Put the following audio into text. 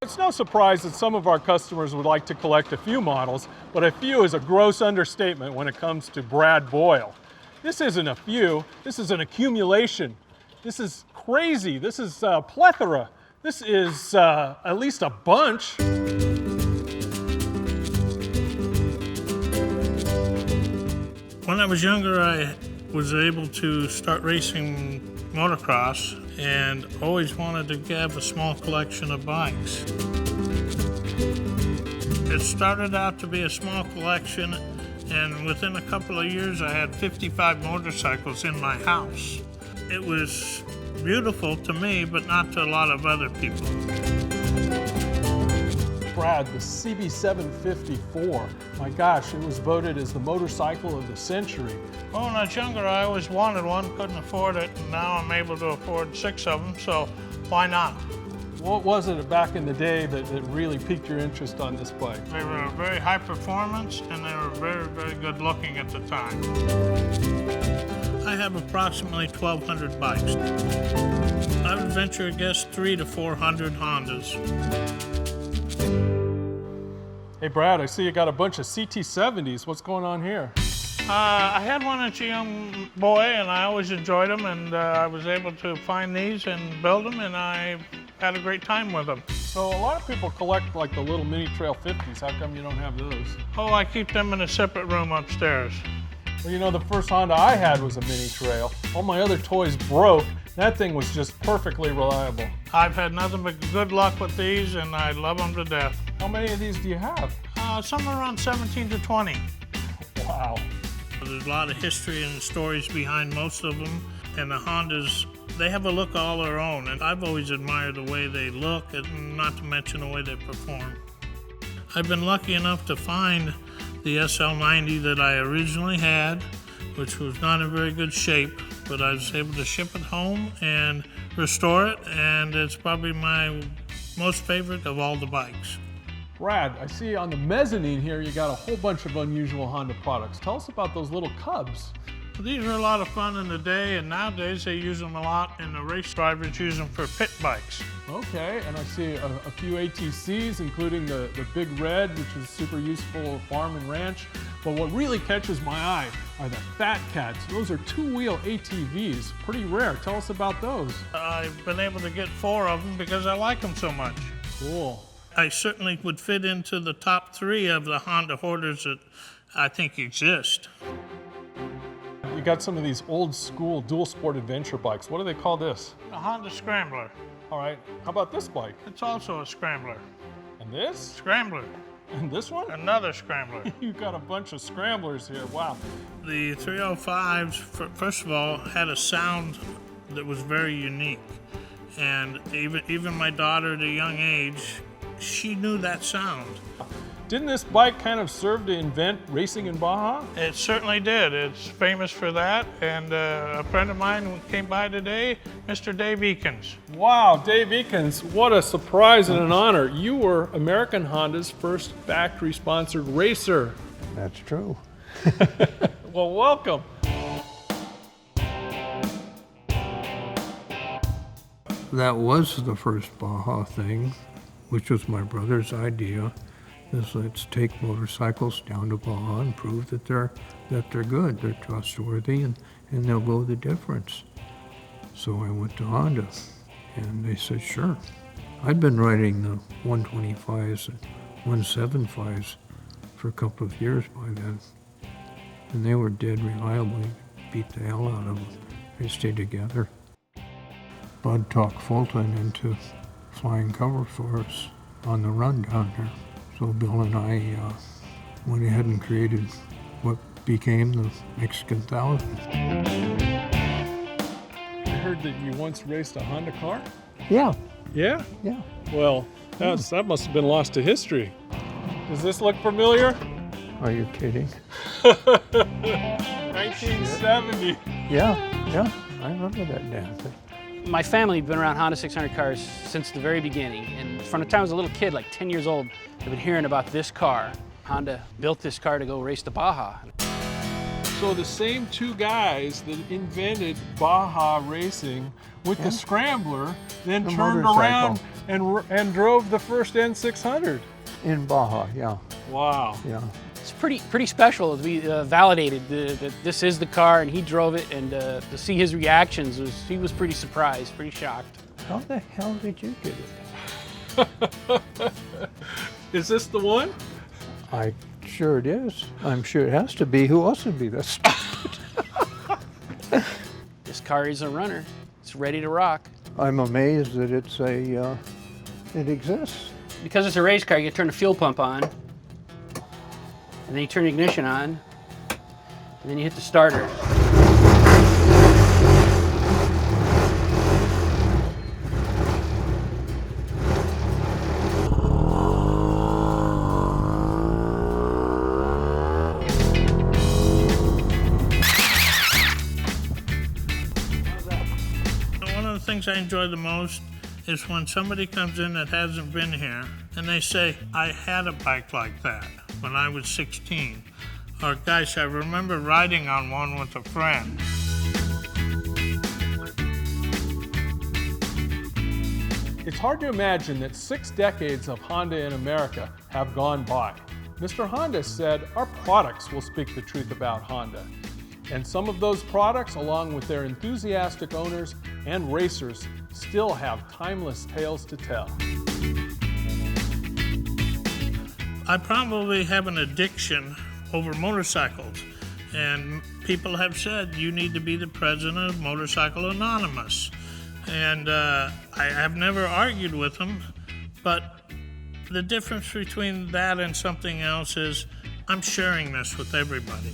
It's no surprise that some of our customers would like to collect a few models, but a few is a gross understatement when it comes to Brad Boyle. This isn't a few, this is an accumulation. This is crazy, this is a plethora. This is at least a bunch. When I was younger, I was able to start racing motocross and always wanted to have a small collection of bikes. It started out to be a small collection, and within a couple of years I had 55 motorcycles in my house. It was beautiful to me, but not to a lot of other people. Brad, the CB754, my gosh, it was voted as the motorcycle of the century. Well, when I was younger, I always wanted one, couldn't afford it, and now I'm able to afford 6 of them, so why not? What was it back in the day that really piqued your interest on this bike? They were very high performance, and they were very, very good looking at the time. I have approximately 1,200 bikes. I would venture a guess 300 to 400 Hondas. Hey Brad, I see you got a bunch of CT70s. What's going on here? I had one as a young boy, and I always enjoyed them, and I was able to find these and build them, and I had a great time with them. So a lot of people collect like the little mini trail 50s. How come you don't have those? Oh, I keep them in a separate room upstairs. Well, you know, the first Honda I had was a mini trail. All my other toys broke. That thing was just perfectly reliable. I've had nothing but good luck with these, and I love them to death. How many of these do you have? Somewhere around 17 to 20. Wow. There's a lot of history and stories behind most of them, and the Hondas, they have a look all their own, and I've always admired the way they look, and not to mention the way they perform. I've been lucky enough to find the SL90 that I originally had, which was not in very good shape, but I was able to ship it home and restore it, and it's probably my most favorite of all the bikes. Brad, I see on the mezzanine here you got a whole bunch of unusual Honda products. Tell us about those little cubs. These are a lot of fun in the day, and nowadays they use them a lot, and the race drivers use them for pit bikes. Okay, and I see a few ATCs, including the Big Red, which is super useful farm and ranch. But what really catches my eye are the Fat Cats. Those are two-wheel ATVs, pretty rare. Tell us about those. I've been able to get 4 of them because I like them so much. Cool. I certainly would fit into the top 3 of the Honda hoarders that I think exist. You got some of these old school dual sport adventure bikes. What do they call this? A Honda Scrambler. All right, how about this bike? It's also a Scrambler. And this? Scrambler. And this one? Another Scrambler. You've got a bunch of Scramblers here, wow. The 305s, first of all, had a sound that was very unique. And even my daughter at a young age, she knew that sound. Didn't this bike kind of serve to invent racing in Baja? It certainly did. It's famous for that. And a friend of mine came by today, Mr. Dave Ekins. Wow, Dave Ekins, what a surprise and an honor. You were American Honda's first factory-sponsored racer. That's true. Well, welcome. That was the first Baja thing, which was my brother's idea, is let's take motorcycles down to Baja and prove that they're good, they're trustworthy, and they'll go the difference. So I went to Honda, and they said, sure. I'd been riding the 125s and 175s for a couple of years by then, and they were dead reliable. You beat the hell out of them. They stayed together. Bud talked Fulton into flying cover for us on the run down here. So Bill and I went ahead and created what became the Mexican 1000. I heard that you once raced a Honda car? Yeah. Yeah? Yeah. Well, that must have been lost to history. Does this look familiar? Are you kidding? 1970. Yeah, I remember that damn thing. My family had been around Honda 600 cars since the very beginning, and from the time I was a little kid, like 10 years old, I've been hearing about this car. Honda built this car to go race the Baja. So the same two guys that invented Baja racing with the Scrambler then The turned motorcycle. around and drove the first N600. In Baja, yeah, Wow. yeah. It's pretty special to be validated that this is the car, and he drove it, and to see his reactions, he was pretty surprised, pretty shocked. How the hell did you get it? Is this the one? I sure it is. I'm sure it has to be. Who else would be this? This car is a runner. It's ready to rock. I'm amazed that it exists. Because it's a race car, you turn the fuel pump on, and then you turn the ignition on, and then you hit the starter. One of the things I enjoy the most is when somebody comes in that hasn't been here and they say, I had a bike like that when I was 16. Or, gosh, I remember riding on one with a friend. It's hard to imagine that 6 decades of Honda in America have gone by. Mr. Honda said our products will speak the truth about Honda. And some of those products, along with their enthusiastic owners and racers, still have timeless tales to tell. I probably have an addiction over motorcycles, and people have said you need to be the president of Motorcycle Anonymous. And I have never argued with them, but the difference between that and something else is I'm sharing this with everybody.